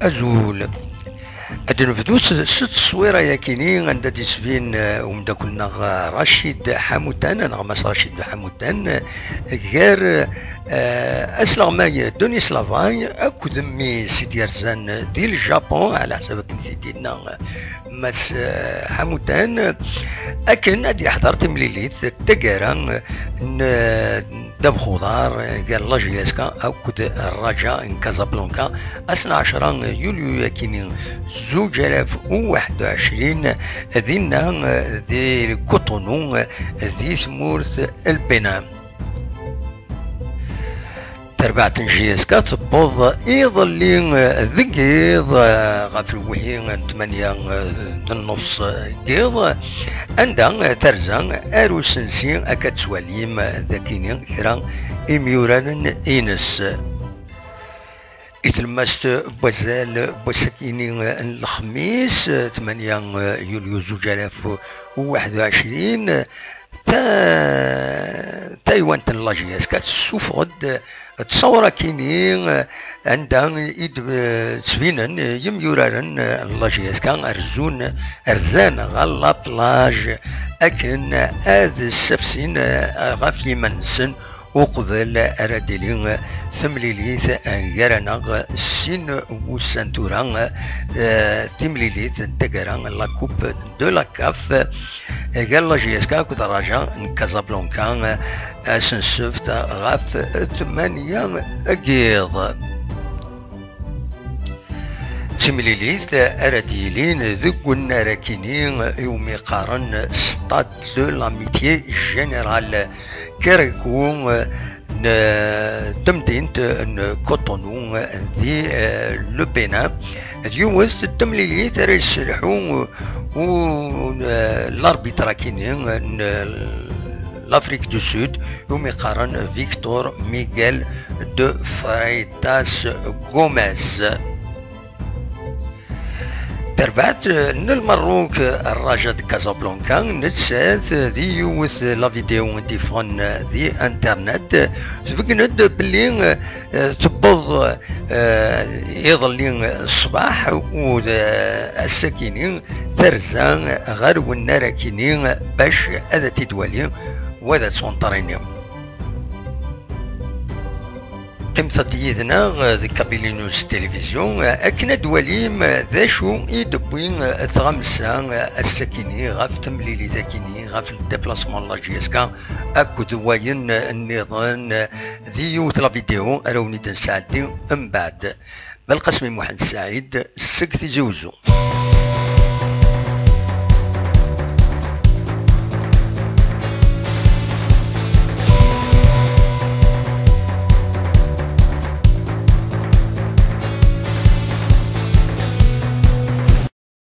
أزول أدنو فدوس ست تصويرة ياكيني عند ديسفين ومداكلنا رشيد حمودان نغمس رشيد حمودان غير أسلغ ماي دوني سلافاي أكد مي سيدي رزان ديال الجابون على حسب كنتينا ماس حمودان أكن أدي حضرت مليليت تقارا داب خضار قال لاجياسكا أكد الرجاء ان كازابلانكا 12 يوليو ياكيني 2021 ذينا ذي كوتونو ذي ثمورث البنان تربعة جياسكا تبوض إيضلين ذقيض غاف الوحين 8 النص قيض عندها ترزان أرو سنسين أكتسواليم ذاكينين كرا إميوران إينس إتلمست بوزال بوسكينين الخميس 8 يوليو 2021 تايوان تنلاجياسكا تسوفغد تصورا كينين عندها تسبينن يميورارن لاجياسكا ارزان غالا بلاج اكن هذا السفسين غاف يمنسن وقبل أرادلين ثمليليث غيرنا السين وسانتوران تمليليث تقران لا كوب دو لا كاف قال لا جيسكا كنت راجع كازابلانكا سنسفت غاف 8 أقيض تمليليث أراديلين ذكون راكينين يومي قارن ستاد دو لاميتيي جينيرال كيريكون تمدينت كوتونو ذي لو بنان ديوث التمليليث راه يسلحون و لاربيترا كينين l'Afrique du Sud يومي قارن فيكتور ميغيل دو فريتاس غوميز تربعت المروك الراجا دي كازابلانكا نتسات ذي يوث لا فيديو ديفون ذي انترنت تفقند بلي تبض يظلين الصباح و الساكنين ثرزان غير والنراكينين باش هذا تدوالي وهذا تسونطريني تمثل يدنا ذي كابيلينوس تلفزيون أكنا دواليم ذا شو يدبوين ثغمسا الساكيني غاف تمليلي ذاكيني غاف الديبلاسمون لاجيسكا أكو دواين النظام ذي يوث لا فيديو أراوني دنساعدي من بعد بالقسم محمد سعيد السكتي زوزو.